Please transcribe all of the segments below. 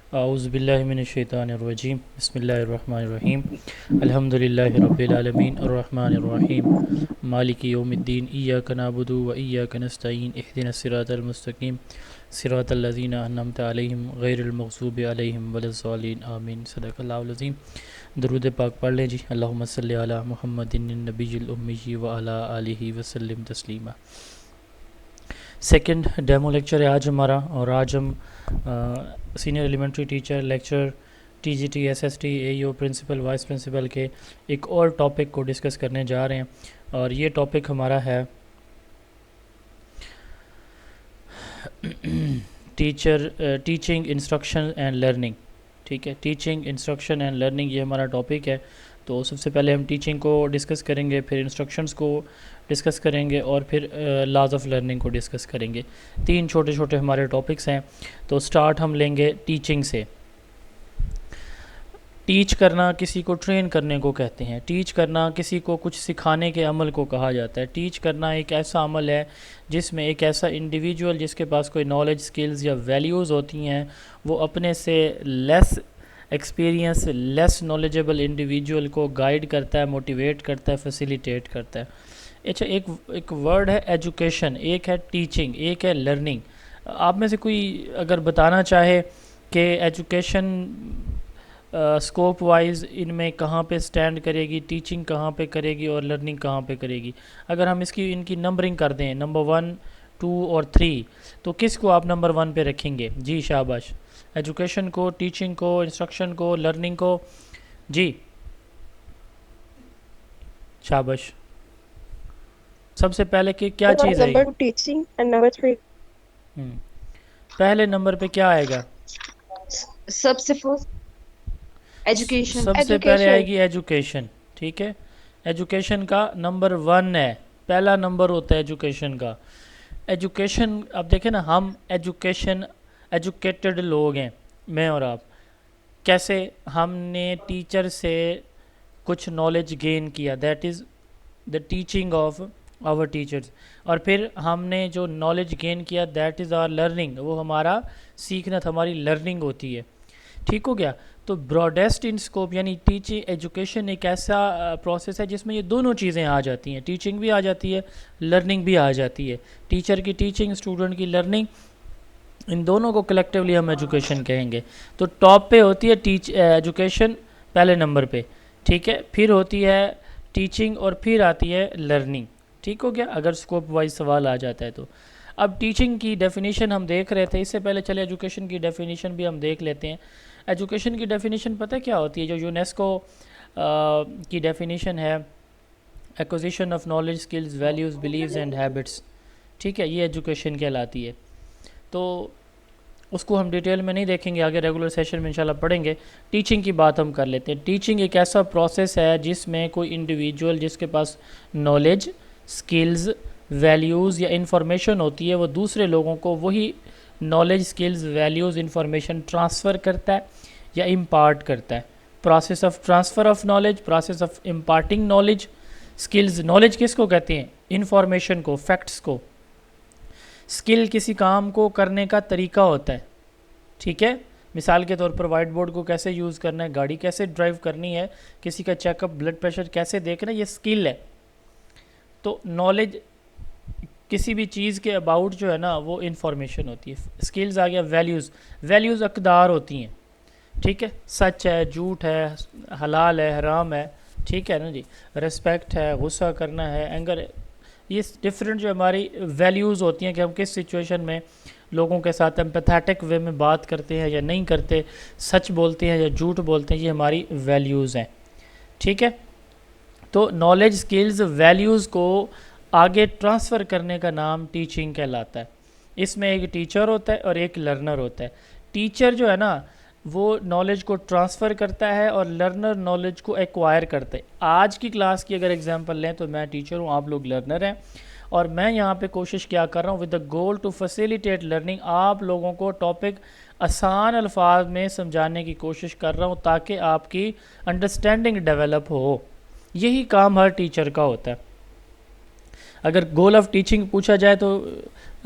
आउज़ुबिल्लाहिमिनश्शैतानिर्रजीम बिस्मिल्लाहिर्रहमानिर्रहीम अल्हम्दुलिल्लाहि रब्बिल आलमीन अर्रहमानिर्रहीम मालिकि यौमिद्दीन इय्याका नअबुदु व इय्याका नस्तईन इहदिनस सिरातल मुस्तकीम सिरातल लज़ीना अन्अमता अलैहिम गैरिल मग़ज़ूबि अलैहिम वलज़्ज़ालिन आमीन सदक़ल्लाहुल अज़ीम। दरूद पाक पढ़ लें जी। अल्लाहुम्मा सल्लि अला मुहम्मदिन नबिय्यिल उम्मी व अला आलिहि वसल्लम तस्लीमा। सेकंड डेमो लेक्चर है आज हमारा, और आज हम senior elementary teacher lecture TGT SST AEO principal vice principal के एक और टॉपिक को डिस्कस करने जा रहे हैं, और ये टॉपिक हमारा है टीचिंग इंस्ट्रक्शन एंड लर्निंग। ठीक है, टीचिंग इंस्ट्रक्शन एंड लर्निंग ये हमारा टॉपिक है। तो सबसे पहले हम टीचिंग को डिस्कस करेंगे, फिर इंस्ट्रक्शंस को डिस्कस करेंगे, और फिर लॉज ऑफ लर्निंग को डिस्कस करेंगे। तीन छोटे छोटे हमारे टॉपिक्स हैं। तो स्टार्ट हम लेंगे टीचिंग से। टीच करना किसी को ट्रेन करने को कहते हैं। टीच करना किसी को कुछ सिखाने के अमल को कहा जाता है। टीच करना एक ऐसा अमल है जिसमें एक ऐसा इंडिविजुअल जिसके पास कोई नॉलेज, स्किल्स या वैल्यूज़ होती हैं, वो अपने से less experience, less knowledgeable individual को गाइड करता है, मोटिवेट करता है, फैसिलिटेट करता है। अच्छा, एक वर्ड है एजुकेशन, एक है टीचिंग, एक है लर्निंग। आप में से कोई अगर बताना चाहे कि एजुकेशन स्कोप वाइज इनमें कहाँ पे स्टैंड करेगी, टीचिंग कहाँ पे करेगी और लर्निंग कहाँ पे करेगी, अगर हम इनकी नंबरिंग कर दें नंबर 1, 2 और 3, तो किस को आप नंबर 1 पे रखेंगे? जी शाबाश। एजुकेशन को, टीचिंग को, इंस्ट्रक्शन को, लर्निंग को। जी शाबाश। सबसे पहले कि क्या चीज़ Number आएगी? 2 teaching and number 3 हम्म, पहले नंबर पे क्या आएगा? सबसे फर्स्ट एजुकेशन सबसे पहले एजुकेशन आएगी एजुकेशन। ठीक है, एजुकेशन का नंबर 1 है, पहला नंबर होता है एजुकेशन का। एजुकेशन, अब देखें ना, हम एजुकेटेड लोग हैं, मैं और आप। कैसे? हमने टीचर से कुछ नॉलेज गेन किया, that is the teaching of our teachers. और फिर हमने जो नॉलेज गेन किया दैट इज़ आवर लर्निंग, वो हमारा सीखना था, हमारी लर्निंग होती है। ठीक हो गया। तो ब्रॉडेस्ट इन स्कोप यानी टीचिंग एजुकेशन एक ऐसा प्रोसेस है जिसमें ये दोनों चीज़ें आ जाती हैं, टीचिंग भी आ जाती है, लर्निंग भी आ जाती है। टीचर की टीचिंग, स्टूडेंट की लर्निंग, इन दोनों को कलेक्टिवली हम एजुकेशन कहेंगे। तो टॉप पे होती है एजुकेशन, पहले नंबर पे। ठीक है, फिर होती है टीचिंग, और फिर आती है लर्निंग। ठीक हो गया, अगर स्कोप वाइज सवाल आ जाता है तो। अब टीचिंग की डेफिनेशन हम देख रहे थे, इससे पहले चले एजुकेशन की डेफिनेशन भी हम देख लेते हैं। एजुकेशन की डेफिनेशन पता है क्या होती है? जो यूनेस्को की डेफिनेशन है, acquisition of knowledge, skills, values, believes and habits. ठीक है, ये एजुकेशन कहलाती है। तो उसको हम डिटेल में नहीं देखेंगे, आगे रेगुलर सेशन में इंशाल्लाह पढ़ेंगे। टीचिंग की बात हम कर लेते हैं। टीचिंग एक ऐसा प्रोसेस है जिसमें कोई इंडिविजुअल जिसके पास नॉलेज, स्किल्स, वैल्यूज़ या इंफॉर्मेशन होती है, वो दूसरे लोगों को वही knowledge, skills, values, information transfer करता है या इम्पार्ट करता है। Process of transfer of knowledge, process of imparting knowledge, skills. Knowledge किसको कहते हैं? इंफॉर्मेशन को, फैक्ट्स को। स्किल किसी काम को करने का तरीका होता है। ठीक है, मिसाल के तौर पर वाइट बोर्ड को कैसे यूज़ करना है, गाड़ी कैसे ड्राइव करनी है, किसी का चेकअप, ब्लड प्रेशर कैसे देखना है, ये स्किल है। तो नॉलेज किसी भी चीज़ के अबाउट जो है ना, वो इन्फॉर्मेशन होती है। स्किल्स आ गया वैल्यूज़। वैल्यूज़ अकदार होती हैं। ठीक है, सच है, झूठ है, हलाल है, हराम है। ठीक है ना जी, रिस्पेक्ट है, गुस्सा करना है, एंगर है। ये डिफरेंट जो हमारी वैल्यूज़ होती हैं कि हम किस सिचुएशन में लोगों के साथ एम्पैथेटिक वे में बात करते हैं या नहीं करते, सच बोलते हैं या झूठ बोलते हैं, ये हमारी वैल्यूज़ हैं। ठीक है, तो नॉलेज, स्किल्स, वैल्यूज़ को आगे ट्रांसफ़र करने का नाम टीचिंग कहलाता है। इसमें एक टीचर होता है और एक लर्नर होता है। टीचर जो है ना, वो नॉलेज को ट्रांसफ़र करता है और लर्नर नॉलेज को एक्वायर करता है। आज की क्लास की अगर एग्जांपल लें तो मैं टीचर हूँ, आप लोग लर्नर हैं, और मैं यहाँ पे कोशिश क्या कर रहा हूँ, with the goal to facilitate learning, आप लोगों को टॉपिक आसान अल्फाज में समझाने की कोशिश कर रहा हूँ ताकि आपकी अंडरस्टैंडिंग डेवलप हो। यही काम हर टीचर का होता है। अगर गोल ऑफ टीचिंग पूछा जाए तो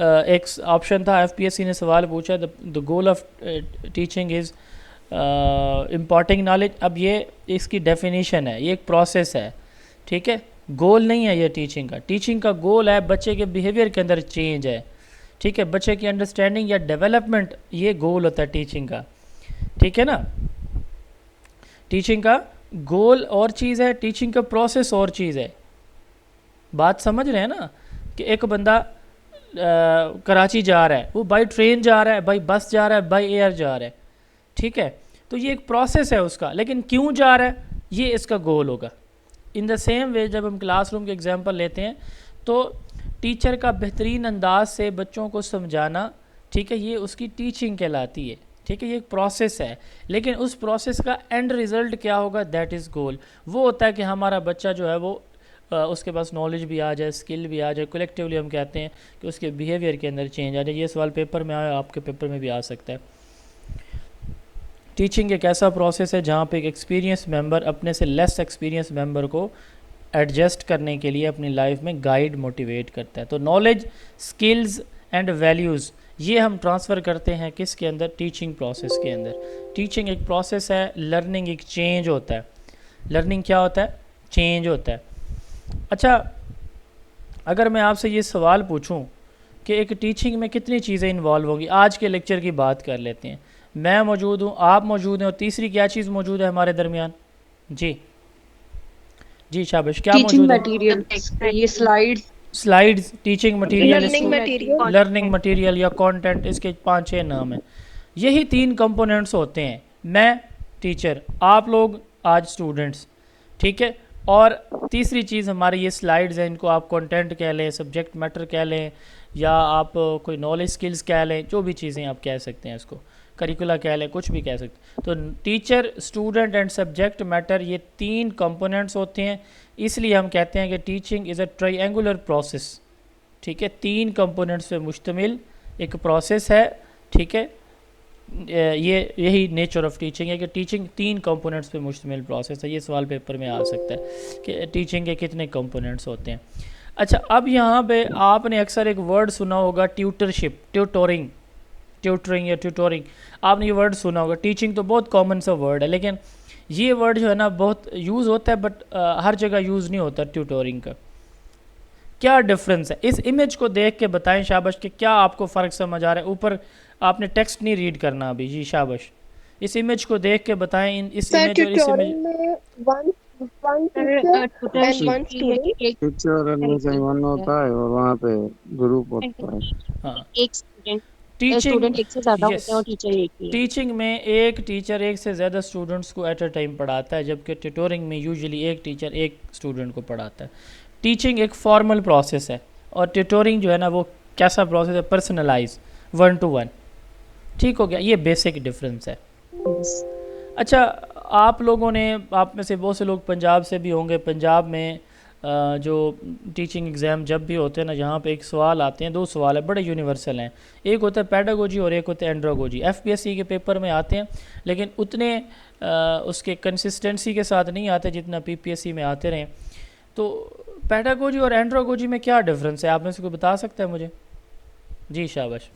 एक ऑप्शन था, एफपीएससी ने सवाल पूछा, the goal of teaching is imparting knowledge. अब ये इसकी डेफिनेशन है, ये एक प्रोसेस है, ठीक है, गोल नहीं है ये टीचिंग का। टीचिंग का गोल है बच्चे के बिहेवियर के अंदर चेंज है, ठीक है, बच्चे की अंडरस्टैंडिंग या डेवलपमेंट, ये गोल होता है टीचिंग का, ठीक है ना। टीचिंग का गोल और चीज़ है, टीचिंग का प्रोसेस और चीज़ है। बात समझ रहे हैं ना, कि एक बंदा कराची जा रहा है, वो बाई ट्रेन जा रहा है, बाई बस जा रहा है, बाई एयर जा रहा है, ठीक है, तो ये एक प्रोसेस है उसका, लेकिन क्यों जा रहा है ये इसका गोल होगा। इन द सेम वे जब हम क्लासरूम के एग्जांपल लेते हैं तो टीचर का बेहतरीन अंदाज से बच्चों को समझाना, ठीक है, ये उसकी टीचिंग कहलाती है, ठीक है, ये एक प्रोसेस है, लेकिन उस प्रोसेस का एंड रिज़ल्ट क्या होगा, दैट इज़ गोल। वो होता है कि हमारा बच्चा जो है वो उसके पास नॉलेज भी आ जाए, स्किल भी आ जाए, कलेक्टिवली हम कहते हैं कि उसके बिहेवियर के अंदर चेंज आ जाए। ये सवाल पेपर में आया, आपके पेपर में भी आ सकता है। टीचिंग एक ऐसा प्रोसेस है जहाँ पे एक एक्सपीरियंस मेंबर अपने से लेस एक्सपीरियंस मेंबर को एडजस्ट करने के लिए अपनी लाइफ में गाइड मोटिवेट करता है। तो नॉलेज, स्किल्स एंड वैल्यूज़ ये हम ट्रांसफ़र करते हैं किसके अंदर, टीचिंग प्रोसेस के अंदर। टीचिंग एक प्रोसेस है, लर्निंग एक चेंज होता है। लर्निंग क्या होता है, चेंज होता है। अच्छा, अगर मैं आपसे ये सवाल पूछूं कि एक टीचिंग में कितनी चीज़ें इन्वॉल्व होंगी, आज के लेक्चर की बात कर लेते हैं। मैं मौजूद हूँ, आप मौजूद हैं, और तीसरी क्या चीज़ मौजूद है हमारे दरमियान? जी जी शाबाश, क्या टीचिंग मौजूद है? मटेरियल, ये slides, slides, teaching material, learning material, learning material या कंटेंट, इसके 5-6 नाम हैं। यही 3 कंपोनेंट्स होते हैं। मैं टीचर, आप लोग आज स्टूडेंट्स, ठीक है, और तीसरी चीज़ हमारी ये स्लाइड्स हैं, इनको आप कंटेंट कह लें, सब्जेक्ट मैटर कह लें, या आप कोई नॉलेज स्किल्स कह लें, जो भी चीज़ें आप कह सकते हैं, इसको करिकुला कह लें, कुछ भी कह सकते हैं। तो teacher, student and subject matter, ये 3 कंपोनेंट्स होते हैं। इसलिए हम कहते हैं कि teaching is a triangular process, ठीक है, 3 कंपोनेंट्स पे मुश्तमिल एक प्रोसेस है, ठीक है। ये यही नेचर ऑफ टीचिंग है कि टीचिंग 3 कंपोनेंट्स पे मुश्तमिल प्रोसेस है। ये सवाल पेपर में आ सकता है कि टीचिंग के कितने कंपोनेंट्स होते हैं। अच्छा, अब यहाँ पे आपने अक्सर एक वर्ड सुना होगा, ट्यूटरशिप, ट्यूटोरिंग, ट्यूटरिंग या ट्यूटोरिंग, आपने ये वर्ड सुना होगा। टीचिंग तो बहुत कॉमन सा वर्ड है, लेकिन ये वर्ड जो है ना बहुत यूज़ होता है, बट हर जगह यूज़ नहीं होता ट्यूटोरिंग का। क्या डिफरेंस है, इस इमेज को देख के बताएं शाबाश, कि क्या आपको फ़र्क समझ आ रहा है। ऊपर आपने टेक्स्ट नहीं रीड करना अभी, जी शाबाश। इस इमेज को देख के बताएं, इस इमेज और इस इमेज में one teacher and one student, teacher admission one होता है और वहाँ पे ग्रुप होता है। हाँ, एक स्टूडेंट, टीचिंग, स्टूडेंट एक से ज्यादा यस, होते हैं और टीचर एक ही है। टीचिंग में एक टीचर एक से ज़्यादा स्टूडेंट्स को एट अ टाइम पढ़ाता है, जबकि ट्यूटोरिंग में यूजुअली एक टीचर एक स्टूडेंट को पढ़ाता है। टीचिंग एक फॉर्मल प्रोसेस है, और ट्यूटोरिंग जो है ना वो कैसा प्रोसेस है, पर्सनलाइज, 1 to 1। ठीक हो गया, ये बेसिक डिफरेंस है। अच्छा, आप लोगों ने, आप में से बहुत से लोग पंजाब से भी होंगे। पंजाब में जो टीचिंग एग्ज़ाम जब भी होते हैं ना, यहाँ पे एक सवाल आते हैं, 2 सवाल है, बड़े यूनिवर्सल हैं। एक होता है पेडागोजी और एक होता है एंड्रोगोजी। एफपीएससी के पेपर में आते हैं, लेकिन उतने उसके कंसिस्टेंसी के साथ नहीं आते जितना पीपीएससी में आते रहे। तो पेडागोजी और एंड्रोगोजी में क्या डिफरेंस है, आप में से कोई बता सकता है मुझे? जी शाबाश।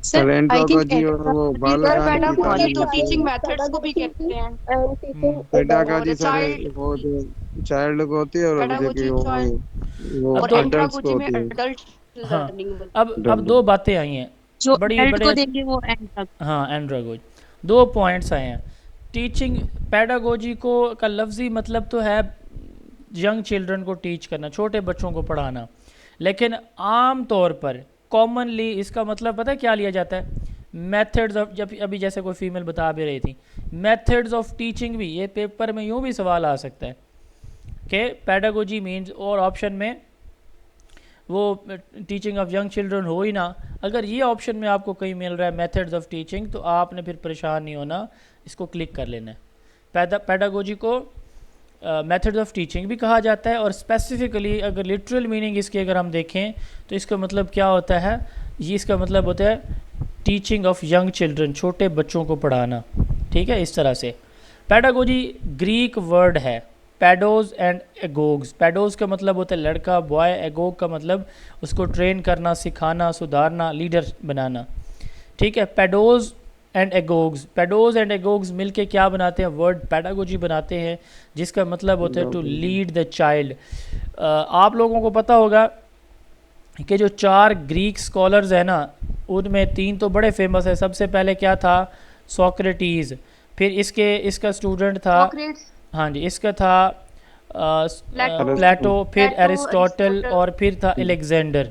सर आई थिंक पेडागोजी और वो बालागान की पेडागोजी तो तालीम टीचिंग मेथड्स को भी कहते हैं, पेडागोजी सर चाइल्ड, वो जो चाइल्ड को होती है और जो कि पेडागोजी वो अब और तो अडल्ट्स को एंड्रोगोजी में होती है। एडल्ट हाँ, लर्निंग। अब 2 बातें आई हैं, जो बड़ी एडल्ट को बड़े, देंगे वो एंड तक। हाँ, एंड्रोगोजी, 2 पॉइंट्स आए हैं। टीचिंग, पेडागोजी को का लफ्ज़ी मतलब तो है यंग चिल्ड्रन को टीच करना, छोटे बच्चों को पढ़ाना, लेकिन आम तौर पर कॉमनली इसका मतलब पता है क्या लिया जाता है? मेथड्स ऑफ, जब अभी जैसे कोई फीमेल बता भी रही थी, मेथड्स ऑफ टीचिंग भी, ये पेपर में यूँ भी सवाल आ सकता है कि पेडागोजी मीन्स, और ऑप्शन में वो टीचिंग ऑफ यंग चिल्ड्रन हो ही ना। अगर ये ऑप्शन में आपको कहीं मिल रहा है मेथड्स ऑफ टीचिंग, तो आपने फिर परेशान नहीं होना, इसको क्लिक कर लेना है। पेडागोजी को मेथड ऑफ टीचिंग भी कहा जाता है, और स्पेसिफिकली अगर लिटरल मीनिंग इसकी अगर हम देखें तो इसका मतलब क्या होता है, ये इसका मतलब होता है टीचिंग ऑफ यंग चिल्ड्रन, छोटे बच्चों को पढ़ाना। ठीक है, इस तरह से। पेडागोजी ग्रीक वर्ड है, पैडोज एंड एगोग्स। पैडोज का मतलब होता है लड़का, बॉय। एगोग का मतलब उसको ट्रेन करना, सिखाना, सुधारना, लीडर बनाना। ठीक है, पैडोज एंड एगोग्स। पैडोज एंड एगोग्स मिलके क्या बनाते हैं? वर्ड पैडागोजी बनाते हैं, जिसका मतलब होता है टू लीड द चाइल्ड। आप लोगों को पता होगा कि जो 4 ग्रीक स्कॉलर्स हैं ना, उनमें 3 तो बड़े फेमस है। सबसे पहले क्या था? सोक्रेटीज़। फिर इसका स्टूडेंट था, हाँ जी, इसका था प्लेटो, फिर एरिस्टोटल और फिर था अलेक्जेंडर।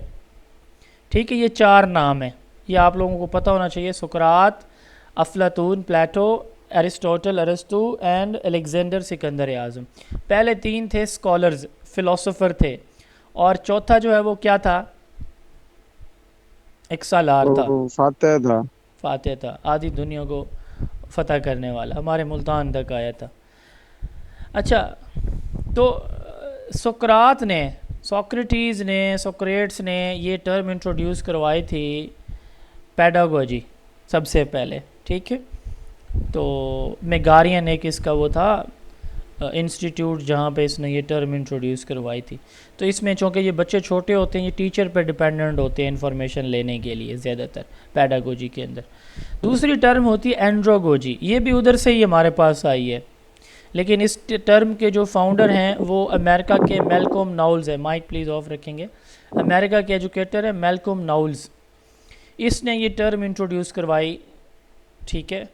ठीक है, ये 4 नाम हैं, ये आप लोगों को पता होना चाहिए। सुकरात, अफलातून, प्लेटो, एरिस्टोटल, अरस्तु एंड अलेक्जेंडर सिकंदर आज़म। पहले 3 थे स्कॉलर्स, फिलोसोफर थे, और चौथा जो है वो क्या था? एक सालार था, फातेह था। फातेह था, आधी दुनिया को फतह करने वाला, हमारे मुल्तान तक आया था। अच्छा, तो सोक्रात ने, सोक्रेटीज़ ने, सोक्रेट्स ने ये टर्म इंट्रोड्यूस करवाई थी, पैडागोजी, सबसे पहले। ठीक है, तो मेगारियन एक इसका वो था इंस्टीट्यूट जहाँ पे इसने ये टर्म इंट्रोड्यूस करवाई थी। तो इसमें चूँकि ये बच्चे छोटे होते हैं, ये टीचर पे डिपेंडेंट होते हैं इन्फॉर्मेशन लेने के लिए ज़्यादातर पैडागोजी के अंदर। दूसरी टर्म होती है एंड्रोगोजी, ये भी उधर से ही हमारे पास आई है, लेकिन इस टर्म के जो फाउंडर हैं वो अमेरिका के मैल्कोम नाउल्स है। माइक प्लीज़ ऑफ रखेंगे। अमेरिका के एजुकेटर है मैल्कोम नाउल्स, इसने ये टर्म इंट्रोड्यूस करवाई। ठीक है,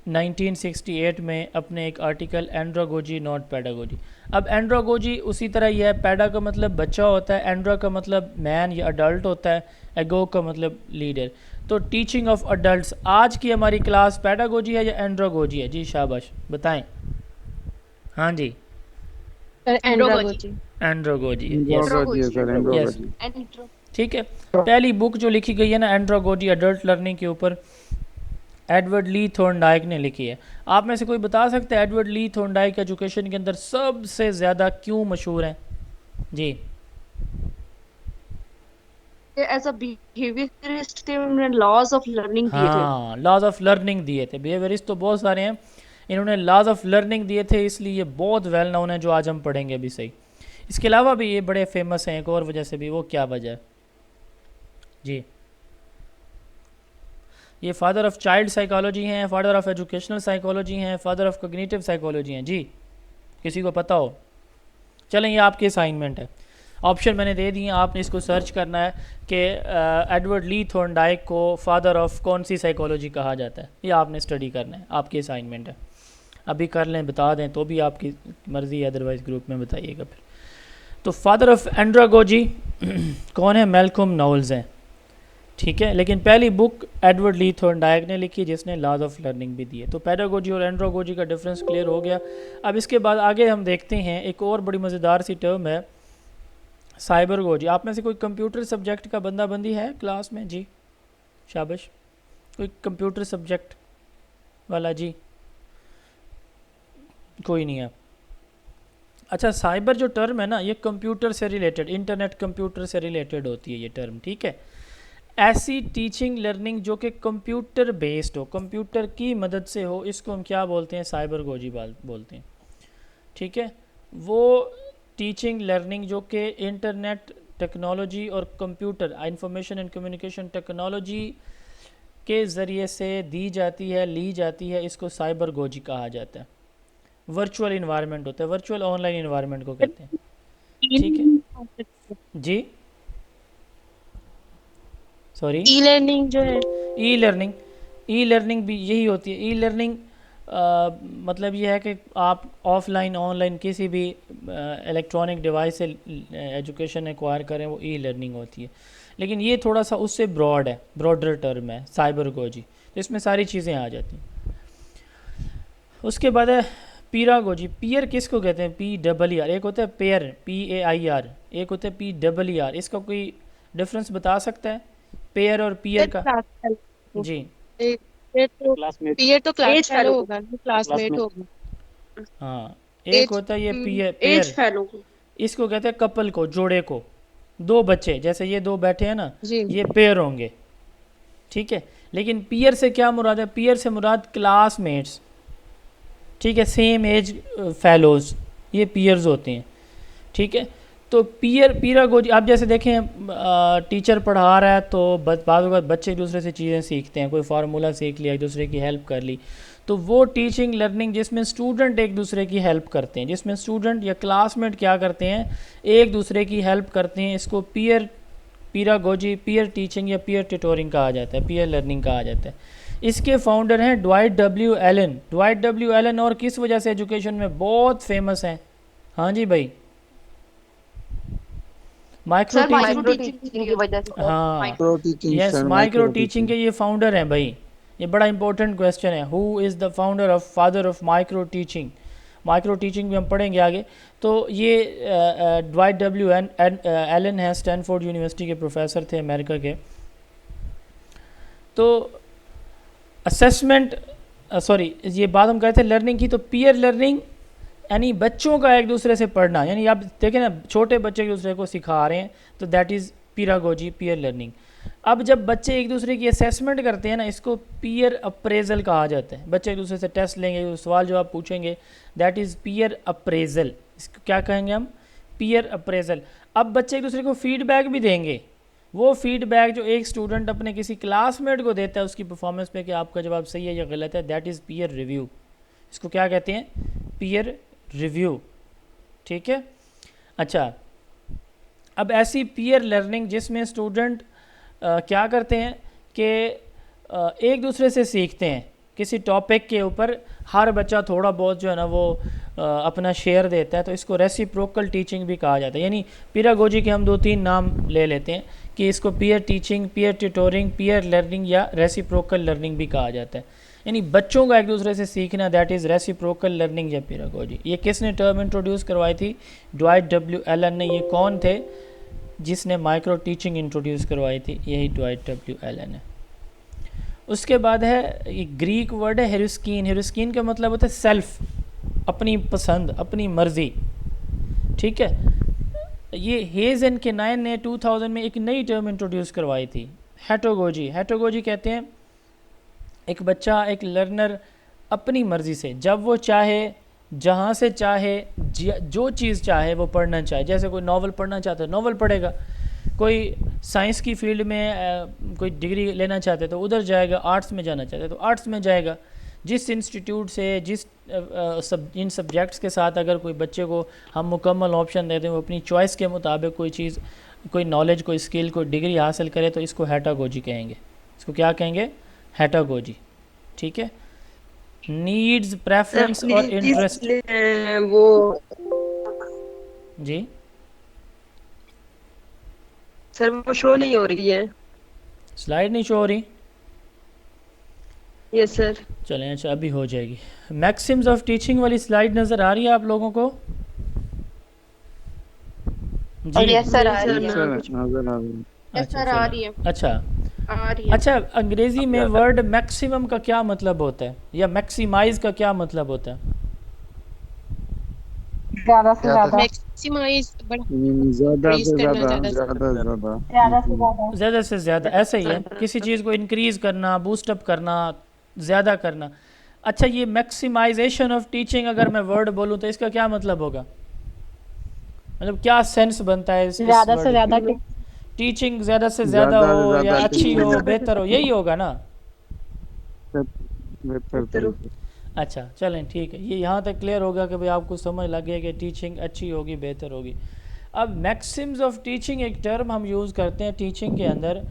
1968 में अपने एक आर्टिकल एंड्रोगोजी नॉट पैडागोजी। अब एंड्रोगोजी उसी तरह ही है, पैडा का मतलब बच्चा होता है, एंड्रो का मतलब मैन या अडल्ट होता है, एगो का मतलब लीडर। तो टीचिंग ऑफ अडल्ट्स, आज की हमारी क्लास पैडागोजी है या एंड्रोगोजी है? जी शाबाश, बताएं। हाँ जी, एंड्रोगोजी। एंड्रोगोजी है, एंड्रोगोजी है सर, यस। एंड्रोगोजी। ठीक है, पहली बुक जो लिखी गई है ना एंड्रोगोजी अडल्ट लर्निंग के ऊपर, एडवर्ड ली थॉर्नडाइक ने लिखी है। आप में से कोई बता सकते हैं एडवर्ड ली थॉर्नडाइक एजुकेशन के अंदर सबसे ज़्यादा क्यों मशहूर हैं? जी, एज अ बिहेवियरिस्ट थे, उन्होंने लॉज ऑफ लर्निंग दिए थे। हाँ, लॉज ऑफ लर्निंग दिए थे। बिहेवियरिस्ट तो बहुत सारे हैं, इन्होंने लॉज ऑफ लर्निंग दिए थे, इसलिए ये बहुत वेल नोन है, जो आज हम पढ़ेंगे भी सही। इसके अलावा भी ये बड़े फेमस हैं एक और वजह से भी। वो क्या वजह है? जी, ये फादर ऑफ चाइल्ड साइकोलॉजी हैं, फादर ऑफ एजुकेशनल साइकोलॉजी हैं, फादर ऑफ कॉग्निटिव साइकोलॉजी हैं। जी, किसी को पता हो? चलें, ये आपकी असाइनमेंट है। ऑप्शन मैंने दे दिए, आपने इसको सर्च करना है कि एडवर्ड ली थॉर्नडाइक को फादर ऑफ कौन सी साइकोलॉजी कहा जाता है, ये आपने स्टडी करना है, आपकी असाइनमेंट है। अभी कर लें, बता दें तो भी आपकी मर्ज़ी है, अदरवाइज़ ग्रुप में बताइएगा फिर। तो फादर ऑफ एंड्रोगोजी कौन है? मैल्कोम नाउल्स हैं। ठीक है, लेकिन पहली बुक एडवर्ड ली थॉर्नडाइक ने लिखी, जिसने लॉज ऑफ लर्निंग भी दी है। तो पैडागोजी और एंड्रोगोजी का डिफरेंस क्लियर हो गया। अब इसके बाद आगे हम देखते हैं, एक और बड़ी मज़ेदार सी टर्म है साइबरगोजी। आप में से कोई कंप्यूटर सब्जेक्ट का बंदा बंदी है क्लास में? जी शाबाश, कोई कंप्यूटर सब्जेक्ट वाला? जी, कोई नहीं है। अच्छा, साइबर जो टर्म है ना, ये कंप्यूटर से रिलेटेड, इंटरनेट कंप्यूटर से रिलेटेड होती है ये टर्म। ठीक है, ऐसी टीचिंग लर्निंग जो कि कंप्यूटर बेस्ड हो, कंप्यूटर की मदद से हो, इसको हम क्या बोलते हैं? साइबरगोजी बोलते हैं। ठीक है, वो टीचिंग लर्निंग जो कि इंटरनेट टेक्नोलॉजी और computer, information and communication technology के ज़रिए से दी जाती है, ली जाती है, इसको साइबरगोजी कहा जाता है। वर्चुअल इन्वायरमेंट होता है, वर्चुअल ऑनलाइन इन्वायरमेंट को कहते हैं। ठीक है जी, सॉरी, ई लर्निंग जो है, ई लर्निंग, ई लर्निंग भी यही होती है। ई लर्निंग मतलब ये है कि आप ऑफलाइन ऑनलाइन किसी भी इलेक्ट्रॉनिक डिवाइस से एजुकेशन एक्वायर करें, वो ई लर्निंग होती है। लेकिन ये थोड़ा सा उससे ब्रॉड है, ब्रॉडर टर्म है साइबरगोजी, तो इसमें सारी चीज़ें आ जाती हैं। उसके बाद है पीरागोजी। पियर किसको कहते हैं? PEER। एक होता है पेयर, PAIR, एक होता है PEER। इसका कोई डिफरेंस बता सकता है पेयर और पियर का? जी, पीयर तो क्लास फेलो होगा, क्लासमेट होगा। हाँ, एक होता है ये पेयर, इसको कहते हैं कपल को, जोड़े को, 2 बच्चे, जैसे ये 2 बैठे हैं ना, ये पेयर होंगे। ठीक है, लेकिन पियर से क्या मुराद है? पियर से मुराद क्लासमेट्स। ठीक है, सेम एज फेलोज, ये पीयर्स होते हैं, ठीक है। तो पीरागोजी आप जैसे देखें, टीचर पढ़ा रहा है तो बाद बच्चे एक दूसरे से चीज़ें सीखते हैं, कोई फार्मूला सीख लिया, एक दूसरे की हेल्प कर ली, तो वो टीचिंग लर्निंग जिसमें स्टूडेंट एक दूसरे की हेल्प करते हैं, जिसमें स्टूडेंट या क्लासमेट क्या करते हैं, एक दूसरे की हेल्प करते हैं, इसको पीरागोजी, पीयर टीचिंग या पीयर ट्यूटोरिंग कहा जाता है, पीयर लर्निंग कहा जाता है। इसके फाउंडर हैं Dwight W Allen. Dwight W Allen और किस वजह से एजुकेशन में बहुत फेमस हैं? हाँ जी भाई, माइक्रो टीचिंग की वजह से। हाँ micro teaching yes, sir, micro teaching के ये फाउंडर हैं भाई। ये बड़ा इंपॉर्टेंट क्वेश्चन है, who is the father of micro teaching. Micro teaching भी हम पढ़ेंगे आगे। तो ये ड्वाइट डब्ल्यू एलन है, स्टैनफोर्ड यूनिवर्सिटी के प्रोफेसर थे अमेरिका के। तो असेसमेंट ये बात हम कहते थे लर्निंग की। तो पीयर लर्निंग यानी बच्चों का एक दूसरे से पढ़ना, यानी आप देखें ना, छोटे बच्चे एक दूसरे को सिखा रहे हैं, तो दैट इज़ पीरागोजी, पीयर लर्निंग। अब जब बच्चे एक दूसरे की असेसमेंट करते हैं ना, इसको पीयर अप्रेजल कहा जाता है। बच्चे एक दूसरे से टेस्ट लेंगे, सवाल जवाब पूछेंगे, दैट इज़ पीयर अप्रेजल। इसको क्या कहेंगे हम? Peer appraisal. अब बच्चे एक दूसरे को फीडबैक भी देंगे। वो फीडबैक जो एक स्टूडेंट अपने किसी क्लासमेट को देता है उसकी परफॉर्मेंस पे कि आपका जवाब सही है या गलत है, दैट इज़ पीयर रिव्यू। इसको क्या कहते हैं? पीयर रिव्यू, ठीक है। अच्छा, अब ऐसी पीयर लर्निंग जिसमें स्टूडेंट क्या करते हैं कि एक दूसरे से सीखते हैं किसी टॉपिक के ऊपर, हर बच्चा थोड़ा बहुत जो है ना वो अपना शेयर देता है, तो इसको रेसिप्रोकल टीचिंग भी कहा जाता है। यानी पीरागोजी के हम 2-3 नाम ले लेते हैं कि इसको peer teaching, peer tutoring, peer learning या रेसिप्रोकल लर्निंग भी कहा जाता है। यानी बच्चों का एक दूसरे से सीखना, दैट इज़ रेसिप्रोकल लर्निंग या पीरागोजी। ये किसने टर्म इंट्रोड्यूस करवाई थी? ड्वाइट डब्ल्यू एलन ने। ये कौन थे जिसने माइक्रो टीचिंग इंट्रोड्यूस करवाई थी? यही ड्वाइट डब्ल्यू एलन है। उसके बाद है ये ग्रीक वर्ड है हेरुस्कीन। हेरुस्कीन का मतलब होता है सेल्फ, अपनी पसंद, अपनी मर्ज़ी, ठीक है। ये हेज एंड केनाइन ने 2000 में एक नई टर्म इंट्रोड्यूस करवाई थी, हेटोगोजी। हेटोगोजी कहते हैं एक बच्चा, एक लर्नर अपनी मर्ज़ी से जब वो चाहे, जहाँ से चाहे, जो चीज़ चाहे वो पढ़ना चाहे। जैसे कोई नावल पढ़ना चाहता है नॉवल पढ़ेगा, कोई साइंस की फील्ड में कोई डिग्री लेना चाहते तो उधर जाएगा, आर्ट्स में जाना चाहते तो आर्ट्स में जाएगा। जिस इंस्टीट्यूट से, इन सब्जेक्ट्स के साथ अगर कोई बच्चे को हम मुकम्मल ऑप्शन देते हैं, वो अपनी चॉइस के मुताबिक कोई चीज़, कोई नॉलेज, कोई स्किल, कोई डिग्री हासिल करे, तो इसको हेटागोजी कहेंगे। इसको क्या कहेंगे? हेटागोजी, ठीक है। नीड्स, प्रेफरेंस और इंटरेस्ट। वो जी सर वो शो नहीं हो रही है। स्लाइड नहीं शो हो रही? Yes sir. चलें, अच्छा अभी हो जाएगी। मैक्सिम्स ऑफ टीचिंग वाली स्लाइड नज़र आ रही है आप लोगों को? जी यस सर, आ रही है। सर नजर आ रही है। यस सर, आ रही है, अच्छा आ रही है। अच्छा, अंग्रेज़ी में वर्ड मैक्सिमम का क्या मतलब होता है, या मैक्सिमाइज का क्या मतलब होता है? ज्यादा से ज्यादा, मैक्सिमाइज ज्यादा से ज्यादा, ज्यादा से ज्यादा से ज्यादा, ज्यादा से ज्यादा। ज़्यादा से ज़्यादा, ऐसा ही है, किसी चीज़ को इंक्रीज़ करना, बूस्टअप करना, ज़्यादा करना। अच्छा, ये मैक्सिमाइजेशन ऑफ टीचिंग अगर मैं वर्ड बोलूँ तो इसका क्या मतलब होगा? मतलब क्या सेंस बनता है इस ज्यादा word से ज्यादा का? टीचिंग ज़्यादा से ज़्यादा ज्यादा से हो या ज्यादा अच्छी teaching हो, बेहतर हो, यही होगा ना? बेहतर तरीके। अच्छा चलें, ठीक है, ये यहाँ तक क्लियर होगा कि भाई आपको समझ लग गया कि टीचिंग अच्छी होगी, बेहतर होगी। अब मैक्सिम्स ऑफ टीचिंग एक टर्म हम यूज़ करते हैं टीचिंग के अंदर।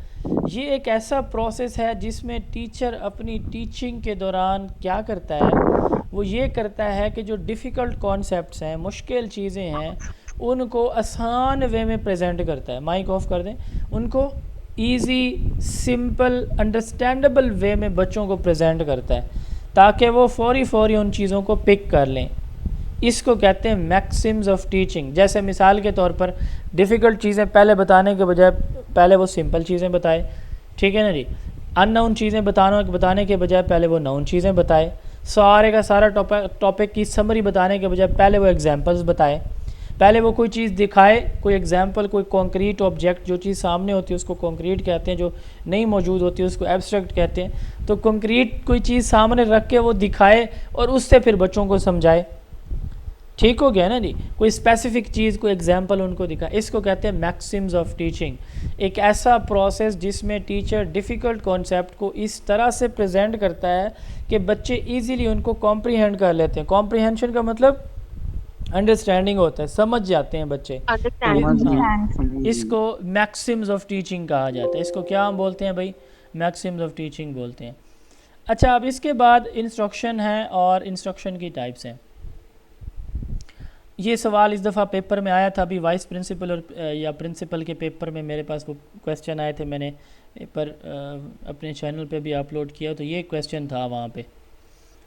ये एक ऐसा प्रोसेस है जिसमें टीचर अपनी टीचिंग के दौरान क्या करता है, वो ये करता है कि जो डिफ़िकल्ट कॉन्सेप्ट्स हैं, मुश्किल चीज़ें हैं, उनको आसान वे में प्रेजेंट करता है। माइक ऑफ कर दें। उनको इजी, सिंपल, अंडरस्टैंडेबल वे में बच्चों को प्रेजेंट करता है ताकि वो फौरी उन चीज़ों को पिक कर लें। इसको कहते हैं मैक्सिम्स ऑफ टीचिंग। जैसे मिसाल के तौर पर डिफ़िकल्ट चीज़ें पहले बताने के बजाय पहले वो सिंपल चीज़ें बताए, ठीक है ना जी। अननोन चीज़ें बताने के बजाय पहले वो नोन चीज़ें बताए। सारे का सारा टॉपिक की समरी बताने के बजाय पहले वो एग्जांपल्स बताए। पहले वो कोई चीज़ दिखाए, कोई एग्जांपल, कोई कॉन्क्रीट ऑब्जेक्ट, जो चीज़ सामने होती है उसको कॉन्क्रीट कहते हैं, जो नहीं मौजूद होती है उसको एब्स्ट्रैक्ट कहते हैं। तो कॉन्क्रीट कोई चीज़ सामने रख के वो दिखाए और उससे फिर बच्चों को समझाए, ठीक हो गया ना जी। कोई स्पेसिफिक चीज़, कोई एग्जांपल उनको दिखा, इसको कहते हैं मैक्सिम्स ऑफ टीचिंग। एक ऐसा प्रोसेस जिसमें टीचर डिफ़िकल्ट कॉन्सेप्ट को इस तरह से प्रेजेंट करता है कि बच्चे इजीली उनको कॉम्प्रीहेंड कर लेते हैं। कॉम्प्रीहेंशन का मतलब अंडरस्टैंडिंग होता है, समझ जाते हैं बच्चे। तो अंडरस्टैंड Understand. इसको मैक्सिम्स ऑफ टीचिंग कहा जाता है। इसको क्या हम बोलते हैं भाई? मैक्सिम्स ऑफ टीचिंग बोलते हैं। अच्छा, अब इसके बाद इंस्ट्रक्शन है और इंस्ट्रक्शन की टाइप्स हैं। ये सवाल इस दफ़ा पेपर में आया था, अभी वाइस प्रिंसिपल और या प्रिंसिपल के पेपर में मेरे पास वो क्वेश्चन आए थे, मैंने पेपर अपने चैनल पे भी अपलोड किया, तो ये क्वेश्चन था वहाँ पे,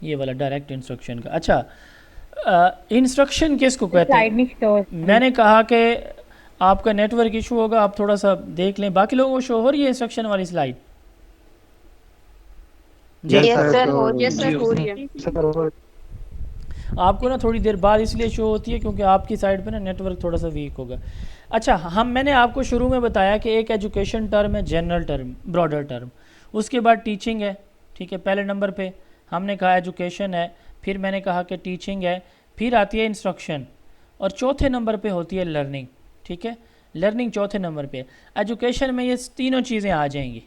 ये वाला डायरेक्ट इंस्ट्रक्शन का। अच्छा, इंस्ट्रक्शन किसको कहते Slide हैं? नहीं shows. मैंने कहा कि आपका नेटवर्क इशू होगा, आप थोड़ा सा देख लें। बाकी लोगों को शो हो रही है इंस्ट्रक्शन वाली स्लाइड? जी, Yes, यस sir, सर, तो यस सर, हो रही है। आपको ना थोड़ी देर बाद इसलिए शो होती है क्योंकि आपकी साइड पे ना नेटवर्क थोड़ा सा वीक होगा। अच्छा, मैंने आपको शुरू में बताया कि एक एजुकेशन टर्म है, जनरल टर्म, ब्रॉडर टर्म, उसके बाद टीचिंग है, ठीक है। पहले नंबर पे हमने कहा एजुकेशन है, फिर मैंने कहा कि टीचिंग है, फिर आती है इंस्ट्रक्शन, और चौथे नंबर पे होती है लर्निंग, ठीक है। लर्निंग चौथे नंबर पे। एजुकेशन में ये तीनों चीज़ें आ जाएंगी।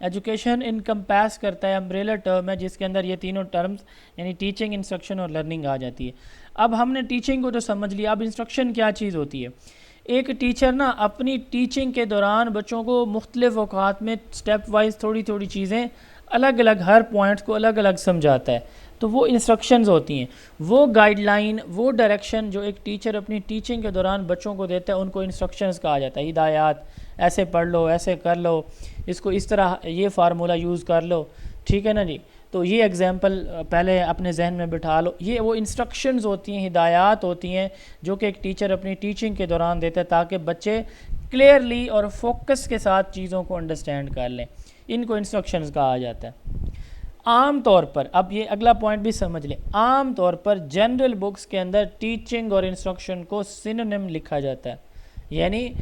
एजुकेशन इनकम्पैस करता है, अम्ब्रेला टर्म है जिसके अंदर ये तीनों टर्म्स यानी टीचिंग, इंस्ट्रक्शन और लर्निंग आ जाती है। अब हमने टीचिंग को तो समझ लिया, अब इंस्ट्रक्शन क्या चीज़ होती है। एक टीचर ना अपनी टीचिंग के दौरान बच्चों को मुख्तलिफ़ औकात में स्टेप वाइज थोड़ी थोड़ी चीज़ें अलग अलग, हर पॉइंट को अलग अलग समझाता है, तो वो इंस्ट्रक्शंस होती हैं। वो गाइडलाइन, वो डायरेक्शन जो एक टीचर अपनी टीचिंग के दौरान बच्चों को देता है, उनको इंस्ट्रक्शंस कहा जाता है। हिदायत, ऐसे पढ़ लो, ऐसे कर लो, इसको इस तरह, ये फार्मूला यूज़ कर लो, ठीक है ना जी। तो ये एग्जांपल पहले अपने जहन में बिठा लो। ये वो इंस्ट्रक्शंस होती हैं, हिदायत होती हैं जो कि एक टीचर अपनी टीचिंग के दौरान देता है ताकि बच्चे क्लियरली और फोकस के साथ चीज़ों को अंडरस्टैंड कर लें। इनको इंस्ट्रक्शंस कहा जाता है। आम तौर पर, अब ये अगला पॉइंट भी समझ लें, आम तौर पर जनरल बुक्स के अंदर टीचिंग और इंस्ट्रक्शन को सिनोनिम लिखा जाता है, यानी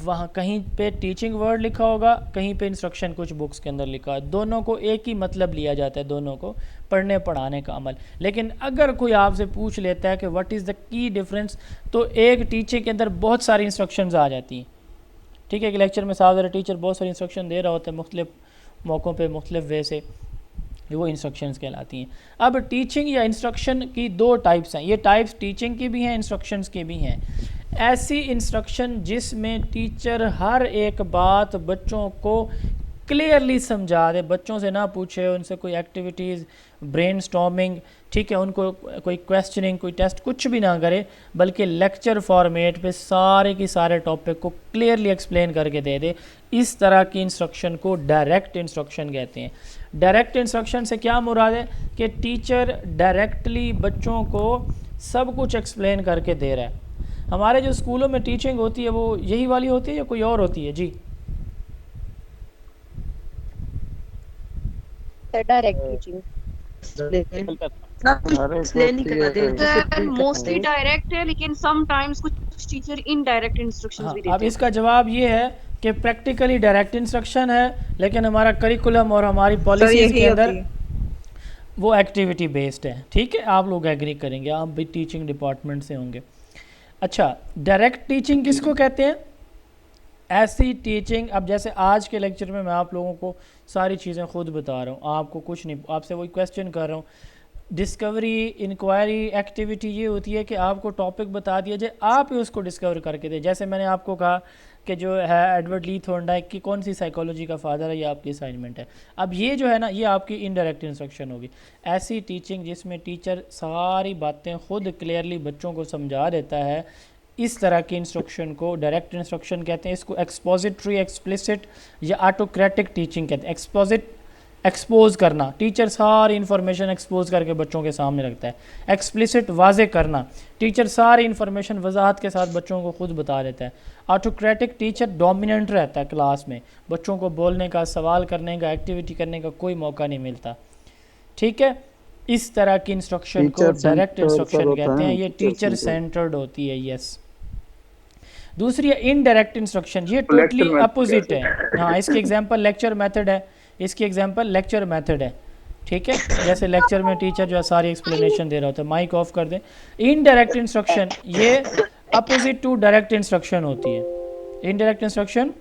वहाँ कहीं पे टीचिंग वर्ड लिखा होगा, कहीं पे इंस्ट्रक्शन कुछ बुक्स के अंदर लिखा है, दोनों को एक ही मतलब लिया जाता है, दोनों को पढ़ने पढ़ाने का अमल। लेकिन अगर कोई आपसे पूछ लेता है कि what is the key difference, तो एक टीचर के अंदर बहुत सारी इंस्ट्रक्शंस आ जाती हैं, ठीक है। कि लेक्चर में साहब टीचर बहुत सारी इंस्ट्रक्शन दे रहा होता है मुख्तलिफ मौक़ों पे, मुख्तलिफ वे से, वो इंस्ट्रक्शंस कहलाती हैं। अब टीचिंग या इंस्ट्रक्शन की दो टाइप्स हैं। ये टाइप्स टीचिंग की भी हैं, इंस्ट्रक्शंस की भी हैं। ऐसी इंस्ट्रक्शन जिसमें टीचर हर एक बात बच्चों को क्लियरली समझा दे, बच्चों से ना पूछे, उनसे कोई एक्टिविटीज़, ब्रेनस्टॉर्मिंग, ठीक है, उनको कोई क्वेश्चनिंग, कोई टेस्ट, कुछ भी ना करे, बल्कि लेक्चर फॉर्मेट पे सारे के सारे टॉपिक को क्लियरली एक्सप्लेन करके दे दे। इस तरह की इंस्ट्रक्शन को डायरेक्ट इंस्ट्रक्शन कहते हैं। डायरेक्ट इंस्ट्रक्शन से क्या मुराद है कि टीचर डायरेक्टली बच्चों को सब कुछ एक्सप्लेन करके दे रहा है। हमारे जो स्कूलों में टीचिंग होती है वो यही वाली होती है या कोई और होती है? जी, डायरेक्ट टीचिंग अरे एक्सप्लेन नहीं करवा दे। सर मोस्टली डायरेक्ट है, लेकिन समटाइम्स कुछ टीचर इनडायरेक्ट इंस्ट्रक्शंस हाँ। भी अब देते हैं। इसका जवाब ये है कि प्रैक्टिकली डायरेक्ट इंस्ट्रक्शन है, लेकिन हमारा करिकुलम और हमारी पॉलिसीज़ के अंदर वो एक्टिविटी बेस्ड है, ठीक है। आप लोग एग्री करेंगे, आप भी टीचिंग डिपार्टमेंट से होंगे। अच्छा, डायरेक्ट टीचिंग किसको कहते हैं? ऐसी टीचिंग, अब जैसे आज के लेक्चर में मैं आप लोगों को सारी चीज़ें खुद बता रहा हूँ, आपको कुछ नहीं, आपसे वही क्वेश्चन कर रहा हूँ। डिस्कवरी, इंक्वायरी एक्टिविटी ये होती है कि आपको टॉपिक बता दिया जाए, आप ही उसको डिस्कवर करके दें। जैसे मैंने आपको कहा कि जो है एडवर्ड ली थॉर्नडाइक की कौन सी साइकोलॉजी का फादर है, ये आपकी असाइनमेंट है। अब ये जो है ना, ये आपकी इनडायरेक्ट इंस्ट्रक्शन होगी। ऐसी टीचिंग जिसमें टीचर सारी बातें खुद क्लियरली बच्चों को समझा देता है, इस तरह की इंस्ट्रक्शन को डायरेक्ट इंस्ट्रक्शन कहते हैं। इसको एक्सपोजिटरी, एक्सप्लिसिट या ऑटोक्रेटिक टीचिंग कहते हैं। एक्सपोजिट, एक्सपोज करना, टीचर सारी इन्फॉर्मेशन एक्सपोज करके बच्चों के सामने रखता है। एक्सप्लिसिट, वाजे करना, टीचर सारी इन्फॉर्मेशन वजाहत के साथ बच्चों को खुद बता देता है। ऑटोक्रेटिक, टीचर डोमिनेंट रहता है क्लास में, बच्चों को बोलने का, सवाल करने का, एक्टिविटी करने का कोई मौका नहीं मिलता, ठीक है। इस तरह की इंस्ट्रक्शन को डायरेक्ट इंस्ट्रक्शन कहते हैं। ये टीचर सेंटर्ड होती है, यस। दूसरी है इनडायरेक्ट इंस्ट्रक्शन, ये टोटली अपोजिट है। हाँ, इसकी एग्जांपल लेक्चर मेथड है, इसकी एग्जांपल लेक्चर मेथड है। ठीक है, जैसे लेक्चर में टीचर जो है सारी एक्सप्लेनेशन दे रहा होता है, माइक ऑफ कर दें। इनडायरेक्ट इंस्ट्रक्शन ये अपोजिट टू डायरेक्ट इंस्ट्रक्शन होती है। Indirect instruction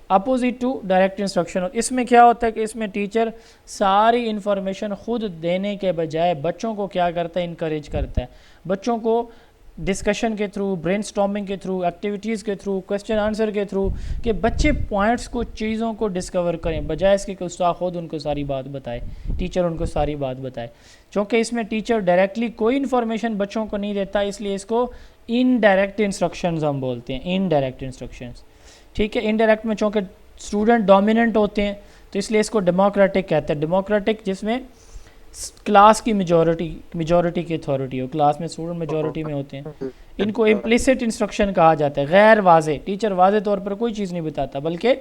opposite to direct instruction. इसमें क्या होता है कि इसमें टीचर सारी इन्फॉर्मेशन खुद देने के बजाय बच्चों को क्या करता है, इनकरेज करता है बच्चों को डिस्कशन के थ्रू, ब्रेनस्टॉर्मिंग के थ्रू, एक्टिविटीज़ के थ्रू, क्वेश्चन आंसर के थ्रू, कि बच्चे पॉइंट्स को, चीज़ों को डिस्कवर करें, बजाय इसके कि उस्ताद खुद उनको सारी बात बताए, टीचर उनको सारी बात बताए। क्योंकि इसमें टीचर डायरेक्टली कोई इन्फॉर्मेशन बच्चों को नहीं देता, इसलिए इसको इनडायरेक्ट इंस्ट्रक्शंस हम बोलते हैं, इनडायरेक्ट इंस्ट्रक्शंस। ठीक है, इनडायरेक्ट में चूँकि स्टूडेंट डोमिनेंट होते हैं तो इसलिए इसको डेमोक्रेटिक कहते हैं। डेमोक्रेटिक जिसमें क्लास की मेजॉरिटी की अथॉरिटी हो, क्लास में स्टूडेंट मेजॉरिटी में होते हैं, इनको इम्प्लिसिट इंस्ट्रक्शन कहा जाता है। गैर वाजे, टीचर वाजे तौर पर कोई चीज़ नहीं बताता, बल्कि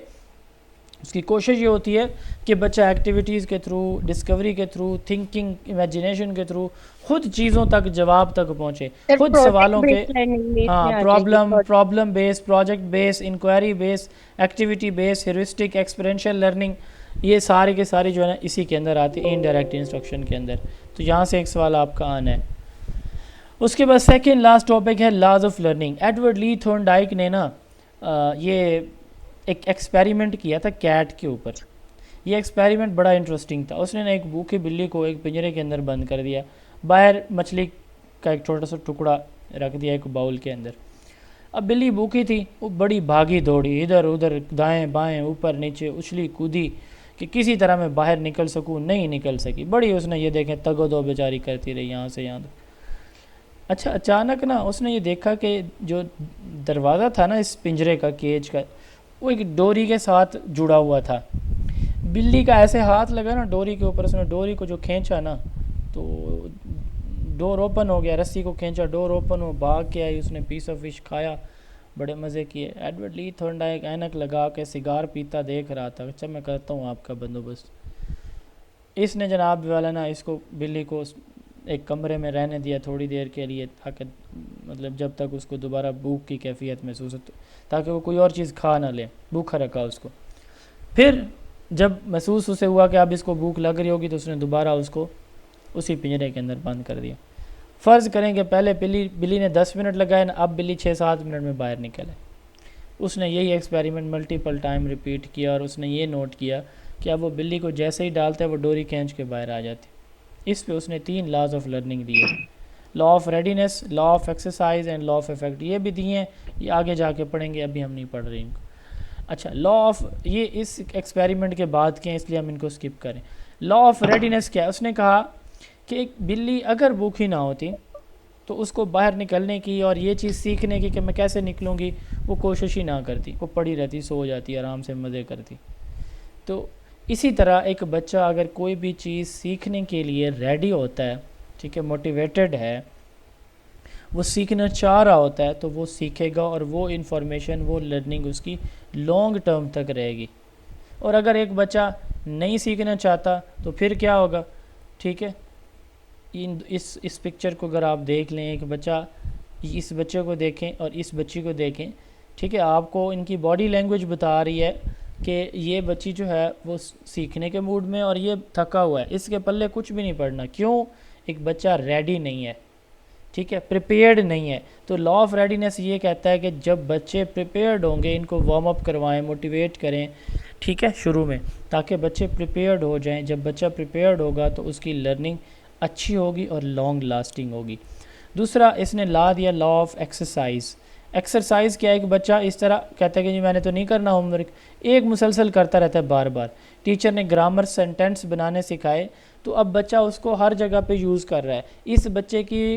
उसकी कोशिश ये होती है कि बच्चा एक्टिविटीज़ के थ्रू, डिस्कवरी के थ्रू, थिंकिंग, इमेजिनेशन के थ्रू खुद चीज़ों तक, जवाब तक पहुँचे, खुद सवालों के, हाँ, problem base, project base, inquiry base, activity base, heuristic, experiential learning, ये सारे के सारे जो है ना इसी के अंदर आते हैं, इनडायरेक्ट इंस्ट्रक्शन के अंदर। तो यहाँ से एक सवाल आपका आना है। उसके बाद सेकेंड लास्ट टॉपिक है laws of learning. Edward Lee Thorndike ने ना ये एक एक्सपेरिमेंट किया था कैट के ऊपर। ये एक्सपेरिमेंट बड़ा इंटरेस्टिंग था। उसने ना एक भूखी बिल्ली को एक पिंजरे के अंदर बंद कर दिया, बाहर मछली का एक छोटा सा टुकड़ा रख दिया एक बाउल के अंदर। अब बिल्ली भूखी थी, वो बड़ी भागी दौड़ी, इधर उधर, दाएं बाएं, ऊपर नीचे, उछली कूदी कि किसी तरह मैं बाहर निकल सकूं, नहीं निकल सकी। बड़ी उसने ये देखें तगो दो बेचारी करती रही यहाँ से यहाँ तक। अच्छा, अचानक ना उसने ये देखा कि जो दरवाज़ा था ना इस पिंजरे का, केज का, वो एक डोरी के साथ जुड़ा हुआ था। बिल्ली का ऐसे हाथ लगा ना डोरी के ऊपर, उसने डोरी को जो खींचा ना तो डोर ओपन हो गया, रस्सी को खींचा, डोर ओपन हो, भाग के आई, उसने पीस ऑफ फिश खाया, बड़े मज़े किए। एडवर्ड ली थॉर्नडाइक ऐनक लगा के सिगार पीता देख रहा था। अच्छा, मैं करता हूँ आपका बंदोबस्त। इसने जनाब वाला ना इसको, बिल्ली को एक कमरे में रहने दिया थोड़ी देर के लिए, ताकि मतलब जब तक उसको दोबारा भूख की कैफियत महसूस हो, ताकि वो कोई और चीज़ खा ना ले, भूखा रखा उसको। फिर जब महसूस उसे हुआ कि अब इसको भूख लग रही होगी तो उसने दोबारा उसको उसी पिंजरे के अंदर बंद कर दिया। फ़र्ज़ करें कि पहले बिल्ली ने 10 मिनट लगाए ना, अब बिल्ली 6-7 मिनट में बाहर निकले। उसने यही एक्सपेरिमेंट मल्टीपल टाइम रिपीट किया और उसने ये नोट किया कि अब वो बिल्ली को जैसे ही डालता है वो डोरी खींच के बाहर आ जाती। इस पे उसने 3 लॉज ऑफ लर्निंग दिए, law of readiness, law of exercise and law of effect. ये भी दिए हैं, ये आगे जाके पढ़ेंगे, अभी हम नहीं पढ़ रहे इनको। अच्छा, लॉ ऑफ, ये इस एक्सपेरिमेंट के बाद के हैं इसलिए हम इनको स्किप करें। लॉ ऑफ रेडीनेस क्या है? उसने कहा कि एक बिल्ली अगर भूखी ना होती तो उसको बाहर निकलने की और ये चीज़ सीखने की कि मैं कैसे निकलूँगी, वो कोशिश ही ना करती, वो पड़ी रहती, सो जाती, आराम से मज़े करती। तो इसी तरह एक बच्चा अगर कोई भी चीज़ सीखने के लिए रेडी होता है, ठीक है, मोटिवेटेड है, वो सीखना चाह रहा होता है, तो वो सीखेगा और वो इन्फॉर्मेशन, वो लर्निंग उसकी लॉन्ग टर्म तक रहेगी। और अगर एक बच्चा नहीं सीखना चाहता तो फिर क्या होगा? ठीक है, इस पिक्चर को अगर आप देख लें, एक बच्चा, इस बच्चे को देखें और इस बच्ची को देखें, ठीक है, आपको इनकी बॉडी लैंग्वेज बता रही है कि ये बच्ची जो है वो सीखने के मूड में और ये थका हुआ है, इसके पल्ले कुछ भी नहीं पड़ना। क्यों? एक बच्चा रेडी नहीं है, ठीक है, प्रिपेयर्ड नहीं है। तो लॉ ऑफ रेडीनेस ये कहता है कि जब बच्चे प्रिपेयर्ड होंगे, इनको वार्म अप करवाएं, मोटिवेट करें, ठीक है, शुरू में, ताकि बच्चे प्रिपेयर्ड हो जाएं। जब बच्चा प्रिपेयर्ड होगा तो उसकी लर्निंग अच्छी होगी और लॉन्ग लास्टिंग होगी। दूसरा इसने ला दिया लॉ ऑफ एक्सरसाइज। एक्सरसाइज क्या है? एक बच्चा इस तरह कहता है कि जी मैंने तो नहीं करना होमवर्क, एक मुसलसल करता रहता है बार बार। टीचर ने ग्रामर, सेंटेंस बनाने सिखाए तो अब बच्चा उसको हर जगह पे यूज़ कर रहा है। इस बच्चे की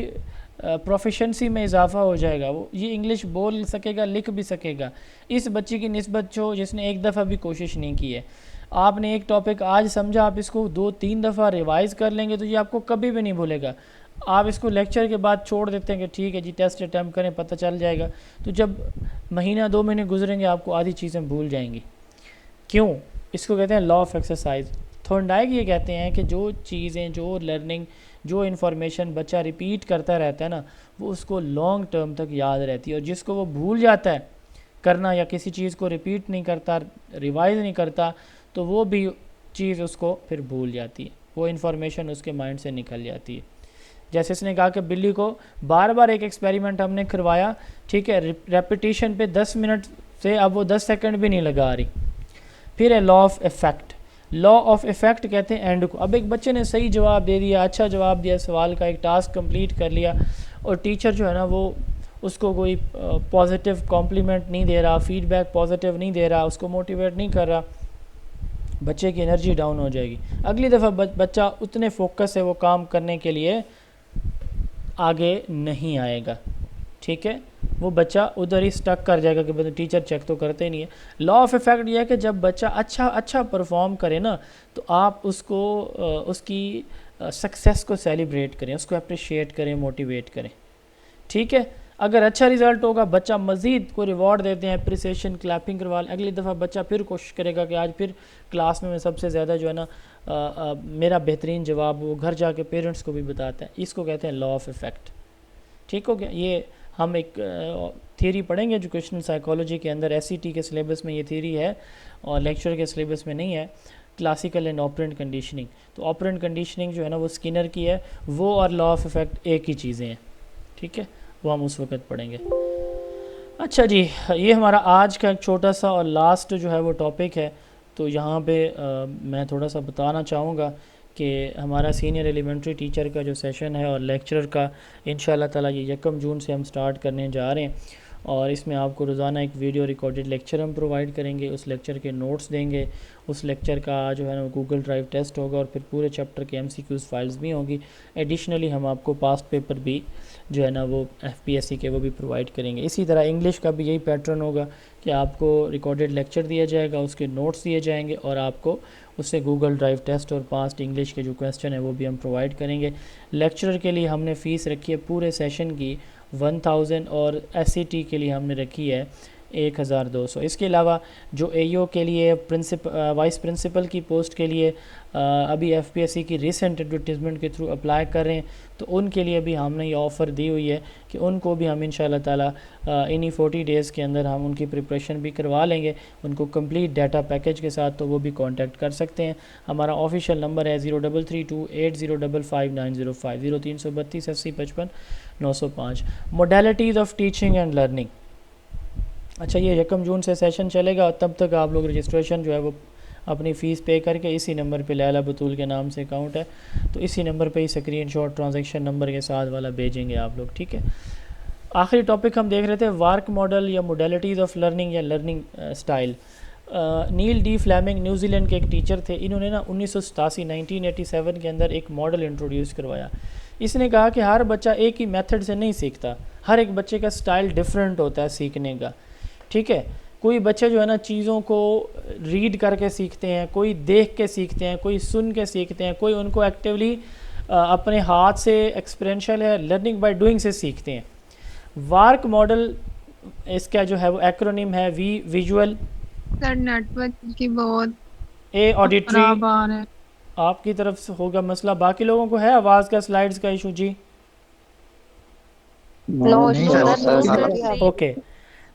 प्रोफिशेंसी में इजाफा हो जाएगा, वो ये इंग्लिश बोल सकेगा, लिख भी सकेगा। इस बच्चे की निस्बत जो जिसने एक दफ़ा भी कोशिश नहीं की है, आपने एक टॉपिक आज समझा, आप इसको 2-3 दफ़ा रिवाइज़ कर लेंगे तो ये आपको कभी भी नहीं भूलेगा। आप इसको लेक्चर के बाद छोड़ देते हैं कि ठीक है जी टेस्ट अटैम्प्ट करें, पता चल जाएगा, तो जब महीना 2 महीने गुजरेंगे आपको आधी चीज़ें भूल जाएंगी। क्यों? इसको कहते हैं लॉ ऑफ एक्सरसाइज। थॉर्नडाइक ये कहते हैं कि जो चीज़ें, जो लर्निंग, जो इन्फॉर्मेशन बच्चा रिपीट करता रहता है ना, वो उसको लॉन्ग टर्म तक याद रहती है। और जिसको वो भूल जाता है करना या किसी चीज़ को रिपीट नहीं करता, रिवाइज़ नहीं करता, तो वो भी चीज़ उसको फिर भूल जाती है। वो इन्फॉर्मेशन उसके माइंड से निकल जाती है। जैसे इसने कहा कि बिल्ली को बार बार एक एक्सपेरिमेंट हमने करवाया, ठीक है, रेपिटेशन पे 10 मिनट से अब वो 10 सेकंड भी नहीं लगा रही। फिर है law of effect. Law of effect कहते हैं एंड को। अब एक बच्चे ने सही जवाब दे दिया, अच्छा जवाब दिया सवाल का, एक टास्क कंप्लीट कर लिया, और टीचर जो है ना वो उसको कोई पॉजिटिव कॉम्प्लीमेंट नहीं दे रहा, फीडबैक पॉजिटिव नहीं दे रहा, उसको मोटिवेट नहीं कर रहा, बच्चे की एनर्जी डाउन हो जाएगी। अगली दफ़ा बच्चा उतने फोकस से वो काम करने के लिए आगे नहीं आएगा, ठीक है, वो बच्चा उधर ही स्टक कर जाएगा कि टीचर चेक तो करते ही नहीं है। लॉ ऑफ इफ़ेक्ट यह है कि जब बच्चा अच्छा परफॉर्म करे ना, तो आप उसको उसकी सक्सेस को सेलिब्रेट करें, उसको अप्रिशिएट करें, मोटिवेट करें, ठीक है। अगर अच्छा रिज़ल्ट होगा, बच्चा मज़ीद को रिवॉर्ड देते हैं, अप्रिसिएशन, क्लैपिंग करवा लें, अगली दफ़ा बच्चा फिर कोशिश करेगा कि आज फिर क्लास में मैं सबसे ज़्यादा जो है ना मेरा बेहतरीन जवाब, वो घर जाके पेरेंट्स को भी बताता है। इसको कहते हैं लॉ ऑफ इफ़ेक्ट, ठीक हो गया। ये हम एक थियरी पढ़ेंगे एजुकेशनल साइकोलॉजी के अंदर, एसईटी के सिलेबस में ये थियरी है और लेक्चर के सिलेबस में नहीं है, क्लासिकल एंड ऑपरेंट कंडीशनिंग। तो ऑपरेंट कंडीशनिंग जो है ना वो स्किनर की है, वो और लॉ ऑफ इफ़ेक्ट एक ही चीज़ें हैं, ठीक है, वो हम उस वक्त पढ़ेंगे। अच्छा जी, ये हमारा आज का एक छोटा सा और लास्ट जो है वो टॉपिक है। तो यहाँ पे मैं थोड़ा सा बताना चाहूँगा कि हमारा सीनियर एलिमेंट्री टीचर का जो सेशन है और लेक्चरर का इंशाल्लाह ताला ये 1 जून से हम स्टार्ट करने जा रहे हैं, और इसमें आपको रोज़ाना एक वीडियो रिकॉर्डेड लेक्चर हम प्रोवाइड करेंगे, उस लेक्चर के नोट्स देंगे, उस लेक्चर का जो है ना गूगल ड्राइव टेस्ट होगा, और फिर पूरे चैप्टर के MCQs फाइल्स भी होंगी। एडिशनली हम आपको पास्ट पेपर भी जो है ना वो FPSC के वो भी प्रोवाइड करेंगे। इसी तरह इंग्लिश का भी यही पैटर्न होगा कि आपको रिकॉर्डेड लेक्चर दिया जाएगा, उसके नोट्स दिए जाएंगे, और आपको उससे गूगल ड्राइव टेस्ट और पास्ट इंग्लिश के जो क्वेश्चन है वो भी हम प्रोवाइड करेंगे। लेक्चरर के लिए हमने फ़ीस रखी है पूरे सेशन की 1000, और SCT के लिए हमने रखी है 1200। इसके अलावा जो AO के लिए वाइस प्रिंसिपल की पोस्ट के लिए अभी FPSC की रिसेंट एडवर्टीज़मेंट के थ्रू अप्लाई कर रहे हैं, तो उनके लिए भी हमने ये ऑफ़र दी हुई है कि उनको भी हम इंशाल्लाह ताला इन्हीं 40 डेज़ के अंदर हम उनकी प्रिपरेशन भी करवा लेंगे, उनको कंप्लीट डाटा पैकेज के साथ, तो वो भी कांटेक्ट कर सकते हैं। हमारा ऑफिशियल नंबर है 033280559050 0332 80 55 905। Modalities of teaching and learning. अच्छा, ये 1 जून से सेशन चलेगा, तब तक आप लोग रजिस्ट्रेशन जो है वो अपनी फ़ीस पे करके इसी नंबर पे लैला बतूल के नाम से अकाउंट है, तो इसी नंबर पे ही स्क्रीनशॉट ट्रांजैक्शन नंबर के साथ वाला भेजेंगे आप लोग, ठीक है। आखिरी टॉपिक हम देख रहे थे वर्क मॉडल या मोडेलिटीज़ ऑफ लर्निंग या लर्निंग स्टाइल। नील डी फ्लेमिंग न्यूजीलैंड के एक टीचर थे, इन्होंने ना 1987 के अंदर एक मॉडल इंट्रोड्यूस करवाया। इसने कहा कि हर बच्चा एक ही मेथड से नहीं सीखता, हर एक बच्चे का स्टाइल डिफरेंट होता है सीखने का, ठीक है। कोई बच्चे जो है ना चीज़ों को रीड करके सीखते हैं, कोई देख के सीखते हैं, कोई सुन के सीखते हैं, कोई उनको एक्टिवली अपने हाथ से एक्सपीरियंशियल है लर्निंग बाय डूइंग से सीखते हैं। वर्क मॉडल इसका जो है वो एक्रोनिम है विजुअल, सर नेटवर्क की बहुत ए ऑडिटरी, खराब आ रहा है। आपकी तरफ से होगा मसला, बाकी लोगों को है आवाज़ का, स्लाइड्स का इशू जी? नो नहीं सर, ओके,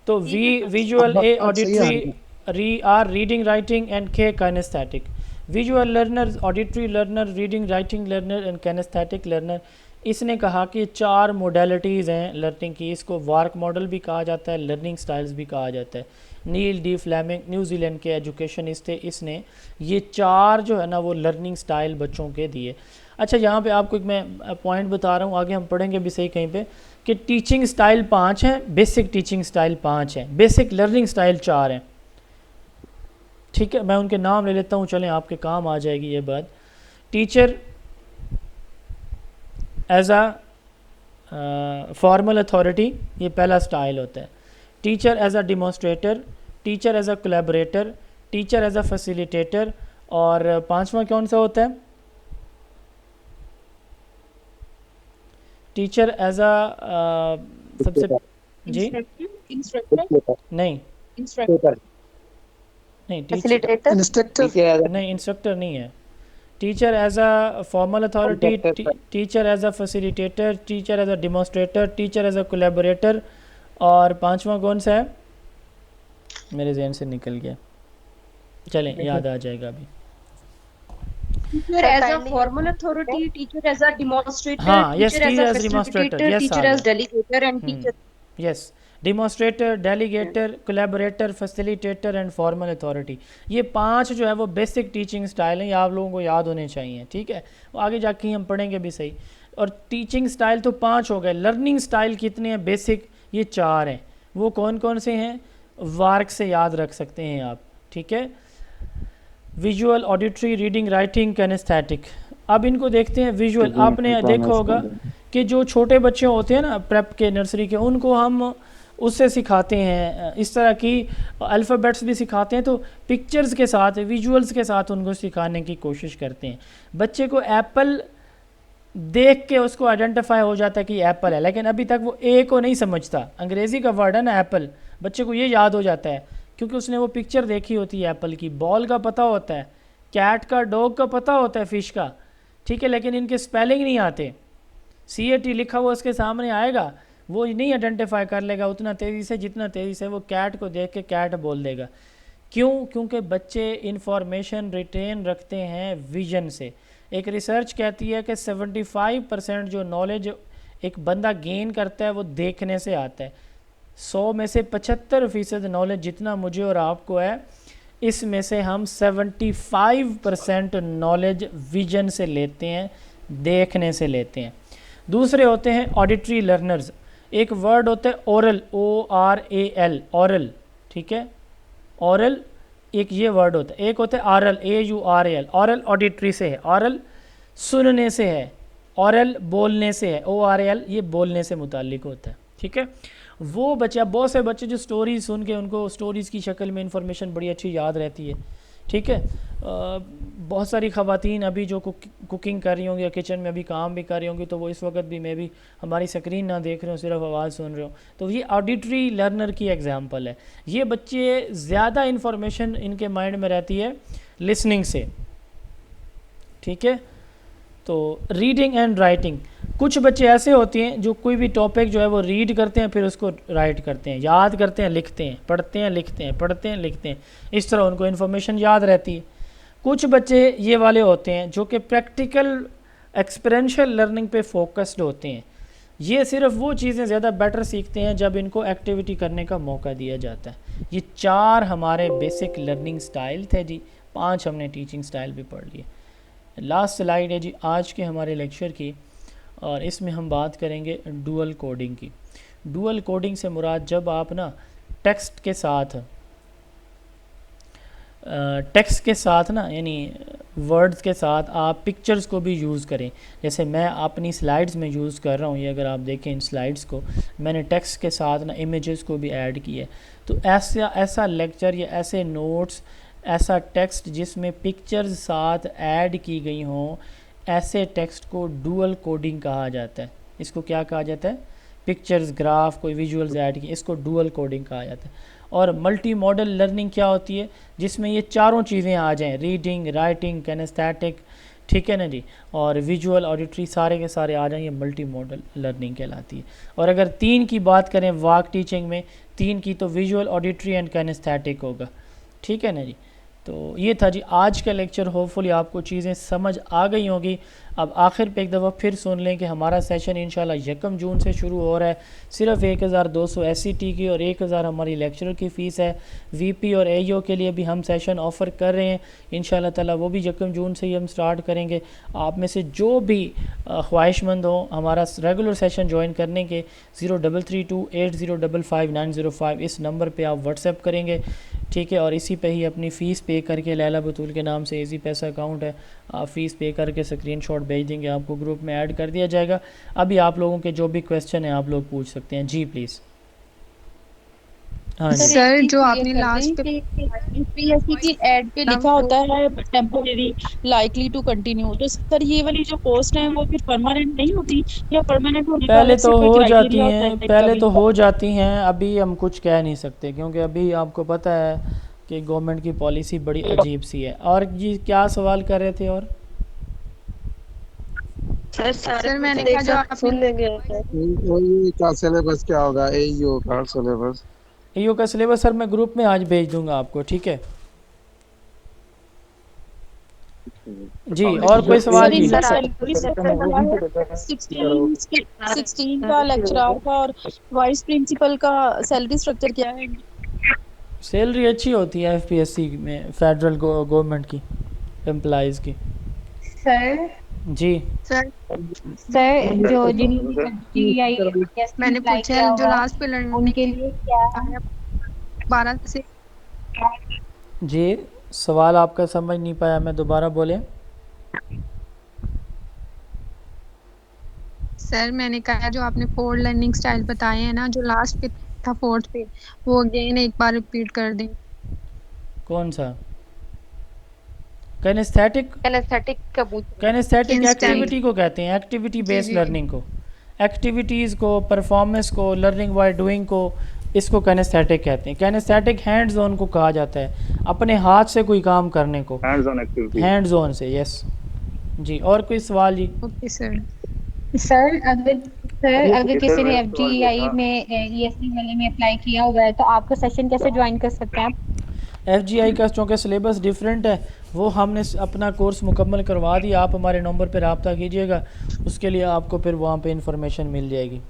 तो visual, A auditory, R reading writing and K kinaesthetic. Visual learner, auditory learner, reading writing learner and kinaesthetic learner. इसने कहा कि 4 मोडेलिटीज़ हैं लर्निंग की, इसको वर्क मॉडल भी कहा जाता है, लर्निंग स्टाइल्स भी कहा जाता है। नील डी फ्लेमिंग न्यूजीलैंड के एजुकेशनिस्ट थे, इसने ये 4 जो है ना वो लर्निंग स्टाइल बच्चों के दिए। अच्छा, यहाँ पे आपको एक मैं पॉइंट बता रहा हूँ, आगे हम पढ़ेंगे भी सही कहीं पे, कि टीचिंग स्टाइल 5 हैं, बेसिक टीचिंग स्टाइल 5 हैं, बेसिक लर्निंग स्टाइल 4 हैं, ठीक है। मैं उनके नाम ले लेता हूँ, चलें आपके काम आ जाएगी ये बात। Teacher as a formal authority, ये पहला स्टाइल होता है। Teacher as a demonstrator, teacher as a collaborator, teacher as a facilitator, और 5वां कौन सा होता है? टीचर एज अ सबसे जी नहीं नहीं फैसिलिटेटर, नहीं, इंस्ट्रक्टर नहीं है। Teacher as a formal authority, teacher as a facilitator, teacher as a demonstrator, teacher as a collaborator, और 5वां कौन सा है? मेरे जहन से निकल गया, चलें याद आ जाएगा अभी। teacher as a formal authority, teacher as a demonstrator, हाँ, yes, teacher as teacher a as demonstrator, facilitator, yes, teacher uh as गया। delegator, and teacher. Yes, demonstrator, delegator, collaborator, facilitator and formal authority, ये 5 जो है वो basic teaching style हैं, ये आप लोगों को याद होने चाहिए, ठीक है। वो आगे जाके हम पढ़ेंगे भी सही। और टीचिंग स्टाइल तो 5 हो गए, लर्निंग स्टाइल कितने हैं बेसिक, ये 4 हैं। वो कौन कौन से हैं, वार्क से याद रख सकते हैं आप, ठीक है। Visual, auditory, reading, writing, kinaesthetic. अब इनको देखते हैं विजुअल। आपने देखा होगा कि जो छोटे बच्चे होते हैं ना प्रेप के, नर्सरी के, उनको हम उससे सिखाते हैं, इस तरह की अल्फ़ाबेट्स भी सिखाते हैं, तो पिक्चर्स के साथ, विजुअल्स के साथ उनको सिखाने की कोशिश करते हैं। बच्चे को एप्पल देख के उसको आइडेंटिफाई हो जाता है कि एप्पल है, लेकिन अभी तक वो ए को नहीं समझता। अंग्रेज़ी का वर्ड है ना एप्पल, बच्चे को ये याद हो जाता है क्योंकि उसने वो पिक्चर देखी होती है एप्पल की। बॉल का पता होता है, कैट का, डॉग का पता होता है, फ़िश का, ठीक है, लेकिन इनके स्पेलिंग नहीं आते। CAT लिखा हुआ उसके सामने आएगा, वो नहीं आइडेंटिफाई कर लेगा उतना तेज़ी से जितना तेज़ी से वो कैट को देख के कैट बोल देगा। क्यों? क्योंकि बच्चे इंफॉर्मेशन रिटेन रखते हैं विजन से। एक रिसर्च कहती है कि 75% जो नॉलेज एक बंदा गेन करता है वो देखने से आता है। 100 में से 75% नॉलेज जितना मुझे और आपको है, इसमें से हम 75% नॉलेज विजन से लेते हैं, देखने से लेते हैं। दूसरे होते हैं ऑडिटरी लर्नर्स। एक वर्ड होता है ओरल, ORAL, ओरल, ठीक है, ओरल एक ये वर्ड होता है। एक होता है आरल, AURAL, ओरल ऑडिटरी से है, ओरल सुनने से है, ओरल बोलने से है, ORAL ये बोलने से मुताल्लिक होता है, ठीक है। वो बच्चा, बहुत से बच्चे जो स्टोरीज सुन के उनको स्टोरीज़ की शक्ल में इंफॉर्मेशन बड़ी अच्छी याद रहती है, ठीक है। बहुत सारी ख़वातीन अभी जो कुकिंग कर रही होंगी या किचन में अभी काम भी कर रही होंगी, तो वो इस वक्त भी मैं भी हमारी स्क्रीन ना देख रहे हो, सिर्फ आवाज़ सुन रहे हो, तो ये ऑडिटरी लर्नर की एग्जांपल है। ये बच्चे ज़्यादा इंफॉर्मेशन इनके माइंड में रहती है लिसनिंग से, ठीक है। तो रीडिंग एंड राइटिंग, कुछ बच्चे ऐसे होते हैं जो कोई भी टॉपिक जो है वो रीड करते हैं, फिर उसको राइट करते हैं, याद करते हैं, लिखते हैं, पढ़ते हैं, लिखते हैं, पढ़ते हैं, लिखते हैं, इस तरह उनको इन्फॉर्मेशन याद रहती है। कुछ बच्चे ये वाले होते हैं जो कि प्रैक्टिकल एक्सपीरियंशियल लर्निंग पे फोकस्ड होते हैं। ये सिर्फ वो चीज़ें ज़्यादा बेटर सीखते हैं जब इनको एक्टिविटी करने का मौका दिया जाता है। ये 4 हमारे बेसिक लर्निंग स्टाइल थे जी, 5 हमने टीचिंग स्टाइल भी पढ़ लिए। लास्ट स्लाइड है जी आज के हमारे लेक्चर की, और इसमें हम बात करेंगे डुअल कोडिंग की। डुअल कोडिंग से मुराद जब आप ना टेक्स्ट के साथ ना यानी वर्ड्स के साथ आप पिक्चर्स को भी यूज़ करें, जैसे मैं अपनी स्लाइड्स में यूज़ कर रहा हूँ, ये अगर आप देखें इन स्लाइड्स को, मैंने टेक्स्ट के साथ ना इमेजेस को भी ऐड किया है। तो ऐसा लेक्चर या ऐसे नोट्स, ऐसा टेक्स्ट जिसमें पिक्चर्स साथ ऐड की गई हों, ऐसे टेक्स्ट को डुअल कोडिंग कहा जाता है। इसको क्या कहा जाता है? पिक्चर्स, ग्राफ, कोई विजुअल्स ऐड की, इसको डुअल कोडिंग कहा जाता है। और मल्टी मॉडल लर्निंग क्या होती है? जिसमें ये चारों चीज़ें आ जाएं, रीडिंग, राइटिंग, कैनेस्थेटिक, ठीक है ना जी, और विजुअल, ऑडिटरी, सारे के सारे आ जाएं, ये मल्टी मॉडल लर्निंग कहलाती है। और अगर 3 की बात करें वाक टीचिंग में, 3 की तो विजुअल, ऑडिटरी एंड कैनेस्थेटिक होगा, ठीक है ना जी। तो ये था जी आज का लेक्चर। होपफुली आपको चीज़ें समझ आ गई होंगी। अब आखिर पे एक दफ़ा फिर सुन लें कि हमारा सेशन इंशाल्लाह 1 जून से शुरू हो रहा है। सिर्फ 1200 SCT की और 1000 हमारी लेक्चरर की फ़ीस है। VP और AO के लिए भी हम सेशन ऑफ़र कर रहे हैं इंशाल्लाह ताला, वो भी 1 जून से ही हम स्टार्ट करेंगे। आप में से जो भी ख्वाहिशमंद हो हमारा रेगुलर सेशन ज्वाइन करने के, 03328055 इस नंबर पर आप व्हाट्सएप करेंगे, ठीक है। और इसी पे ही अपनी फ़ीस पे करके, लैला बतूल के नाम से इजी पैसा अकाउंट है, आप फ़ीस पे करके स्क्रीनशॉट भेज देंगे, आपको ग्रुप में ऐड कर दिया जाएगा। अभी आप लोगों के जो भी क्वेश्चन हैं आप लोग पूछ सकते हैं जी, प्लीज़। हाँ जी सर, जो आपने लास्ट पे यूपीएससी की एड पे लिखा होता है टेम्पोरेरी लाइकली टू कंटिन्यू, तो सर ये वाली जो पोस्ट है वो फिर परमानेंट नहीं होती, या परमानेंट होने का पहले अलग से तो कोई हो जाती क्राइटेरिया होता है हैं, इनका पहले भी? तो हो जाती हैं, अभी हम कुछ कह नहीं सकते क्योंकि अभी आपको पता है कि गवर्नमेंट की पॉलिसी बड़ी अजीब सी है। और ये क्या सवाल कर रहे थे? और सर मैंने कहा जो आपने AU का सिलेबस क्या होगा? AU का सिलेबस AO का सिलेबस सर मैं ग्रुप में आज भेज दूंगा आपको, ठीक है। जी और कोई सवाल सर जी इनका सैलरी स्ट्रक्चर क्या है? 16 का लेक्चरर का और वाइस प्रिंसिपल का सैलरी स्ट्रक्चर क्या है? सैलरी अच्छी होती है एफपीएससी में, फेडरल गवर्नमेंट की एम्प्लॉयज़ की। सर जी सर सर जो जिन्होंने FGI मैंने अप्लाई पूछा किया है जो हुआ लास्ट पे लर्निंग उनके लिए क्या है? 12 से जी सवाल आपका समझ नहीं पाया मैं, दोबारा बोलें। सर मैंने कहा जो आपने 4 लर्निंग स्टाइल बताए हैं ना, जो लास्ट पे था 4th पे, वो अगेन एक बार रिपीट कर दें। कौन सा? कैनेस्थेटिक कैनेस्थेटिक का पूछ रहे हैं। Kinaesthetic Kinesthetic। एक्टिविटी को कहते हैं, एक्टिविटी जी बेस्ड जी लर्निंग को, एक्टिविटीज़ को, परफॉर्मेंस को, लर्निंग बाय डूइंग को, इसको कैनेस्थेटिक कहते हैं। कैनेस्थेटिक हैंड्स ऑन को कहा जाता है, अपने हाथ से कोई काम करने को, hands on activity. Hands on से। यस जी और कोई सवाल जी? Okay sir. सर अगर ये किसी सर ने मैंने सवाल FGI पूछा। में ESE वाले में अप्लाई किया हुआ है तो आपका सेशन कैसे ज्वाइन कर सकते हैं आप? एफजीआई का चूँकि सिलेबस डिफरेंट है, वो हमने अपना कोर्स मुकम्मल करवा दिया। आप हमारे नंबर पर रब्ता कीजिएगा, उसके लिए आपको फिर वहाँ पे इंफॉर्मेशन मिल जाएगी।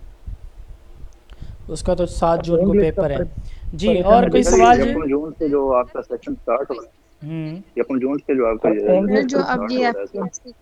उसका तो 7 जून को पेपर है जी। और कोई सवाल जी? ये जून से जो आपका सेशन स्टार्ट हो रहा है, हम्म ये जून से जो आपका सर जो सेशन अब स्टार्ट ये हो रहा है सर,